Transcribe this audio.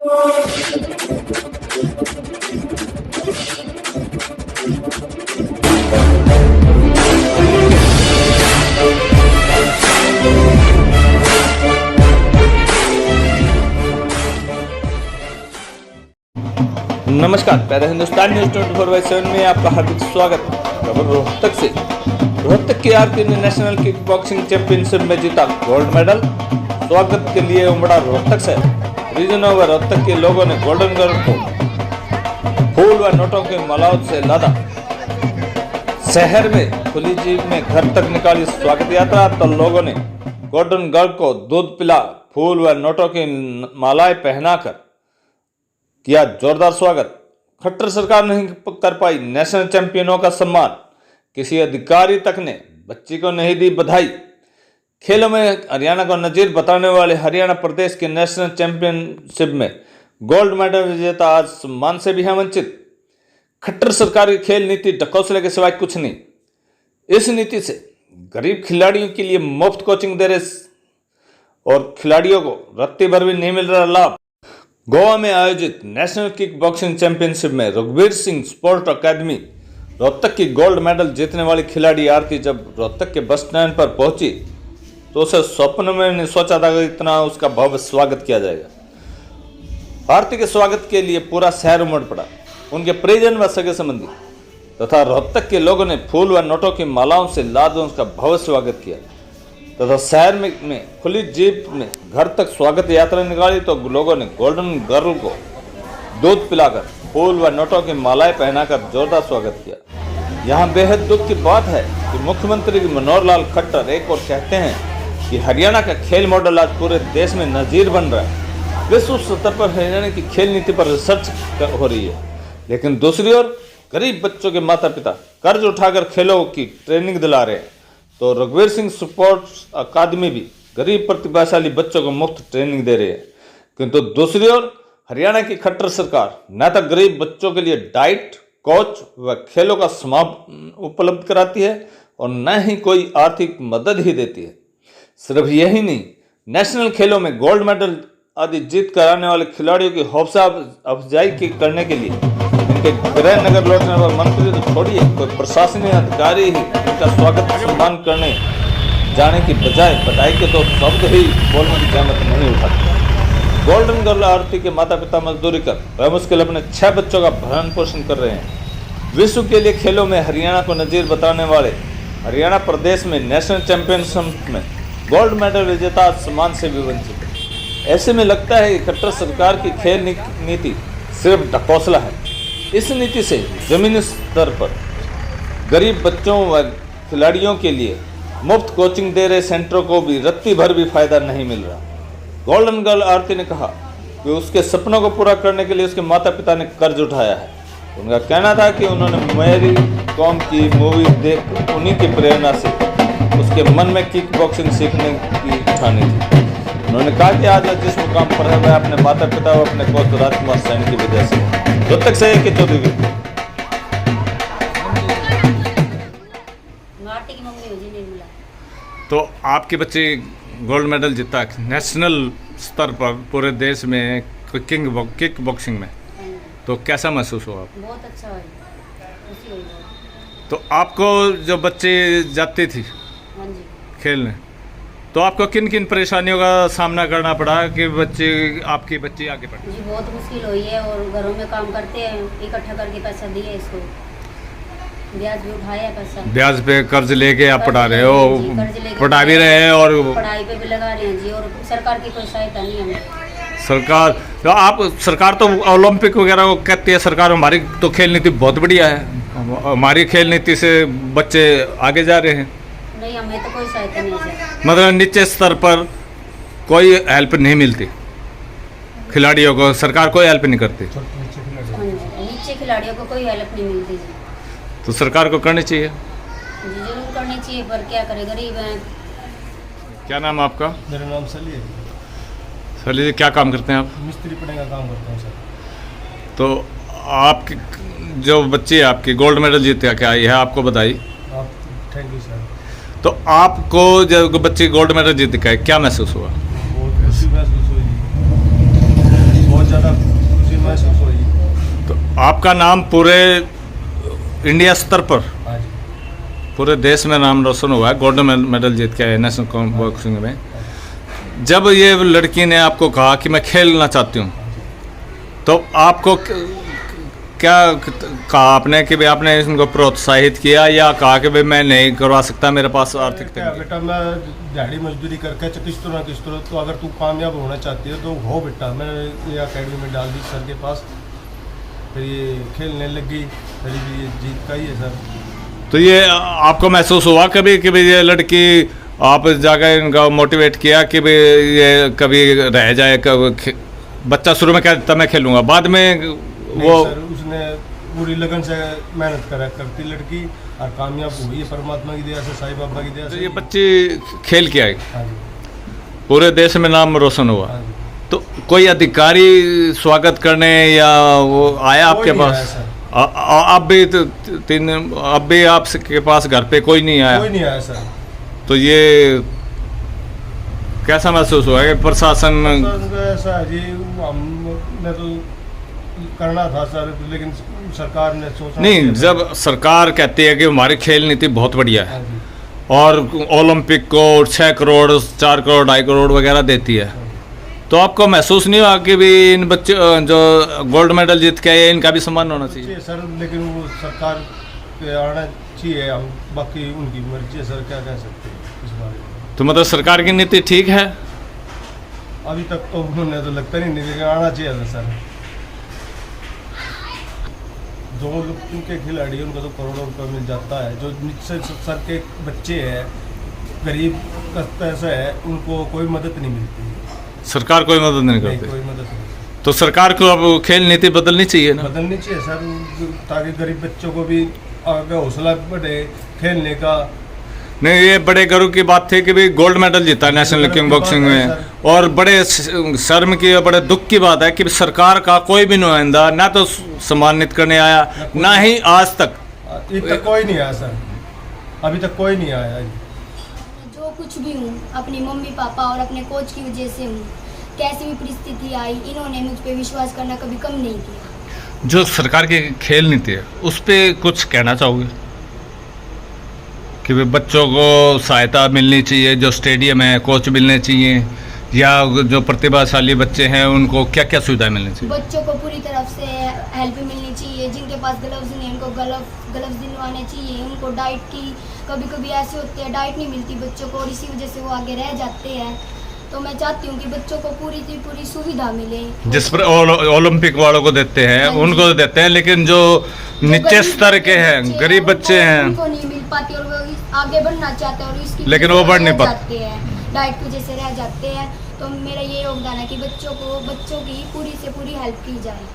नमस्कार, प्यारे हिंदुस्तान न्यूज 24/7 में आपका हार्दिक स्वागत। खबर रोहतक से। रोहतक की आरती ने नेशनल किक बॉक्सिंग चैंपियनशिप में जीता गोल्ड मेडल। स्वागत के लिए उमड़ा रोहतक से। रीजनों व रोहतक के लोगों ने गोल्डन गर्ल को फूल व नोटों की मालाओं से लादा। शहर में खुली जीप में घर तक निकाली स्वागत यात्रा, तो लोगों ने गोल्डन गर्ल को दूध पिला, फूल व नोटों की मालाएं पहनाकर किया जोरदार स्वागत। खट्टर सरकार नहीं कर पाई नेशनल चैंपियनों का सम्मान, किसी अधिकारी तक ने बच्ची को नहीं दी बधाई। खेलों में हरियाणा को नजीर बताने वाले हरियाणा प्रदेश के नेशनल चैंपियनशिप में गोल्ड मेडल विजेता आज सम्मान से भी है वंचित। खट्टर सरकार की खेल नीति ढकोसले के सिवाय कुछ नहीं। इस नीति से गरीब खिलाड़ियों के लिए मुफ्त कोचिंग दे रहे और खिलाड़ियों को रत्ती भर भी नहीं मिल रहा लाभ। गोवा में आयोजित नेशनल किक बॉक्सिंग चैंपियनशिप में रघुवीर सिंह स्पोर्ट अकादमी रोहतक की गोल्ड मेडल जीतने वाली खिलाड़ी आरती जब रोहतक के बस स्टैंड पर पहुंची तो उसे स्वप्न में नहीं सोचा था कि इतना उसका भव्य स्वागत किया जाएगा। आरती के स्वागत के लिए पूरा शहर उमड़ पड़ा। उनके परिजन व सगे संबंधी तथा रोहतक के लोगों ने फूल व नोटों की मालाओं से लाद उसका भव्य स्वागत किया तथा शहर में खुली जीप में घर तक स्वागत यात्रा निकाली, तो लोगों ने गोल्डन गर्ल को दूध पिलाकर फूल व नोटों की मालाएं पहनाकर जोरदार स्वागत किया। यहाँ बेहद दुख की बात है कि मुख्यमंत्री मनोहर लाल खट्टर एक और कहते हैं कि हरियाणा का खेल मॉडल आज पूरे देश में नजीर बन रहा है। विश्व स्तर पर हरियाणा की खेल नीति पर रिसर्च हो रही है, लेकिन दूसरी ओर गरीब बच्चों के माता पिता कर्ज उठाकर खेलों की ट्रेनिंग दिला रहे हैं, तो रघुवीर सिंह स्पोर्ट्स अकादमी भी गरीब प्रतिभाशाली बच्चों को मुफ्त ट्रेनिंग दे रहे हैं। किंतु दूसरी ओर हरियाणा की खट्टर सरकार न तो गरीब बच्चों के लिए डाइट, कोच व खेलों का सामान उपलब्ध कराती है और न ही कोई आर्थिक मदद ही देती है। सिर्फ यही नहीं, नेशनल खेलों में गोल्ड मेडल आदि जीत कर आने वाले खिलाड़ियों की हौसला अफजाई करने के लिए इनके गृह नगर लौटने पर मंत्री तो छोड़िए, कोई प्रशासनिक अधिकारी ही इनका स्वागत सम्मान करने जाने की बजाय बधाई के तो शब्द ही बोलने की जहमत नहीं उठाते। गोल्डन गर्ल आरती के माता पिता मजदूरी कर बेमुश्किल अपने 6 बच्चों का भरण पोषण कर रहे हैं। विश्व के लिए खेलों में हरियाणा को नजीर बताने वाले हरियाणा प्रदेश में नेशनल चैंपियनशिप में गोल्ड मेडल विजेता सम्मान से भी वंचित है। ऐसे में लगता है कि खट्टर सरकार की खेल नीति सिर्फ ढकोसला है। इस नीति से जमीनी स्तर पर गरीब बच्चों व खिलाड़ियों के लिए मुफ्त कोचिंग दे रहे सेंटरों को भी रत्ती भर भी फायदा नहीं मिल रहा। गोल्डन गर्ल आरती ने कहा कि उसके सपनों को पूरा करने के लिए उसके माता पिता ने कर्ज उठाया है। उनका कहना था कि उन्होंने मेरी कौम की मूवी देख उन्हीं की प्रेरणा से उसके मन में किक बॉक्सिंग सीखने की ठानी थी। उन्होंने कहा कि आज जिस मुकाम पर है वह अपने माता पिता व अपने कोच राजकुमार सैनी की वजह से। रोहतक से एक चौधरी। तो आपके बच्चे गोल्ड मेडल जीता नेशनल स्तर पर पूरे देश में किक बॉक्सिंग में, तो कैसा महसूस हुआ आपको? बहुत अच्छा है, खुशी हुई बहुत। तो आपको जो बच्चे जाते थी खेलने, तो आपको किन किन परेशानियों का सामना करना पड़ा कि आपकी बच्ची आगे बढ़ी? जी बहुत मुश्किल हुई है और घरों में काम करते हैं, इकट्ठा करके पैसा दिए, इसको ब्याज भी उठाया, पैसा ब्याज पे कर्ज लेके आप पढ़ा रहे हो, पढ़ा भी रहे हैं और पढ़ाई पे भी लगा रहे हैं जी। और सरकार की कोई सहायता नहीं हमें। सरकार तो ओलंपिक वगैरह को कहती है सरकार, हमारी तो खेल नीति बहुत बढ़िया है, हमारी खेल नीति से बच्चे आगे जा रहे हैं। नहीं, हमें तो कोई सहायता नहीं है। मतलब नीचे स्तर पर कोई हेल्प नहीं मिलती खिलाड़ियों को, सरकार कोई हेल्प नहीं करती। नीचे खिलाड़ियों को कोई हेल्प नहीं मिलती जी। तो सरकार को करनी चाहिए जी, जरूर करनी चाहिए, पर क्या करे, गरीब हैं। क्या नाम आपका? मेरा नाम सली है। सली जी, क्या काम करते हैं आप? मिस्त्री पड़े का काम करता हूँ सर। तो आपकी जो बच्ची है आपकी गोल्ड मेडल जीत के आई है, आपको बधाई। Thank you sir. तो आपको जब बच्ची गोल्ड मेडल जीत के आई, क्या महसूस हुआ? बहुत खुशी महसूस हुई, बहुत ज़्यादा आपका नाम पूरे इंडिया स्तर पर, हाँ जी। पूरे देश में नाम रोशन हुआ है, गोल्ड मेडल जीत के आए नेशनल बॉक्सिंग में। जब ये लड़की ने आपको कहा कि मैं खेलना चाहती हूँ, तो आपको क्या कहा आपने कि भाई आपने इनको प्रोत्साहित किया या कहा कि भाई मैं नहीं करवा सकता, मेरे पास आर्थिक क्या तंगी? बेटा, मैं दिहाड़ी मजदूरी करके किस तरह तो अगर तू कामयाब होना चाहती है तो हो बेटा। मैंने ये अकेडमी में डाल दी सर के पास, फिर ये खेलने लग गई, फिर ये जीत का ही है सर। तो ये आपको महसूस हुआ कभी कि भाई ये लड़की, आप जाकर इनका मोटिवेट किया कि भाई ये कभी रह जाए? बच्चा शुरू में कहता मैं खेलूंगा, बाद में वो सर उसने पूरी लगन से मेहनत करती लड़की और कामयाब हुई है परमात्मा की दया से, साईं बाबा की दया तो से। ये बच्ची खेल के आई, हाँ जी, पूरे देश में नाम रोशन हुआ। हाँ जी। तो कोई अधिकारी स्वागत करने या वो आया आपके कोई नहीं पास? आया सर। अब भी आपके पास घर पे कोई नहीं आया? कोई नहीं आया सर। तो ये कैसा महसूस हुआ कि प्रशासन? सर ऐसा है जी, हमने तो करना था सर, लेकिन सरकार ने सोचा नहीं, जब सरकार कहती है कि हमारी खेल नीति बहुत बढ़िया है हाँ जी, और ओलंपिक को 6 करोड़ 4 करोड़ 2.5 करोड़ वगैरह देती है, तो आपको महसूस नहीं हुआ कि भी इन बच्चे जो गोल्ड मेडल जीत के आए इनका भी सम्मान होना चाहिए? चाहिए सर, लेकिन वो सरकार के आना चाहिए, हम बाकी उनकी मर्जी है सर, क्या कह सकते हैं इस बारे में। तो मतलब सरकार की नीति ठीक है? अभी तक तो उन्होंने तो लगता नहीं, लेकिन आना चाहिए था सर। जो लोग उनके खिलाड़ी उनको तो करोड़ों रुपये मिल जाता है, जो नीचे सर के बच्चे हैं, गरीब पैसा है, उनको कोई मदद नहीं मिलती। सरकार कोई मदद नहीं नहीं, करती? कोई मदद नहीं। तो सरकार को अब खेल नीति बदलनी चाहिए ना? बदलनी चाहिए सर, ताकि गरीब बच्चों को भी आगे हौसला बढ़े खेलने का। नहीं, ये बड़े गर्व की बात थी कि भाई गोल्ड मेडल जीता नेशनल किंग बॉक्सिंग में, और बड़े शर्म की और बड़े दुख की बात है कि सरकार का कोई भी नुमाइंदा ना तो सम्मानित करने आया, ना ही आज तक। अभी तक कोई नहीं आया सर, अभी तक कोई नहीं आया। जो कुछ भी हूँ अपनी मम्मी पापा और अपने कोच की वजह से हूँ। कैसी भी परिस्थिति आई, इन्होंने मुझ पे विश्वास करना कभी कम नहीं किया। जो सरकार की खेल नीति है उस पर कुछ कहना चाहोगे कि भाई बच्चों को सहायता मिलनी चाहिए, जो स्टेडियम है कोच मिलने चाहिए, या जो प्रतिभाशाली बच्चे हैं उनको क्या क्या सुविधाएं मिलनी चाहिए? बच्चों को पूरी तरफ से हेल्प मिलनी चाहिए। जिनके पास ग्लव्स नहीं है उनको ग्लव्स दिलवाने चाहिए। उनको डाइट की कभी कभी ऐसे होते हैं डाइट नहीं मिलती बच्चों को, और इसी वजह से वो आगे रह जाते हैं। तो मैं चाहती हूँ कि बच्चों को पूरी की पूरी सुविधा मिले। जिस पर ओलंपिक वालों को देते हैं हाँ जी। उनको तो देते हैं, लेकिन जो नीचे स्तर के हैं, गरीब बच्चे हैं, उनको नहीं मिल पाती और वो आगे बढ़ना चाहते हैं और इसकी लेकिन वो बढ़ नहीं पाते हैं, डाइट की वजह से रह जाते हैं। तो मेरा ये योगदान है कि बच्चों की पूरी से पूरी हेल्प की जाए।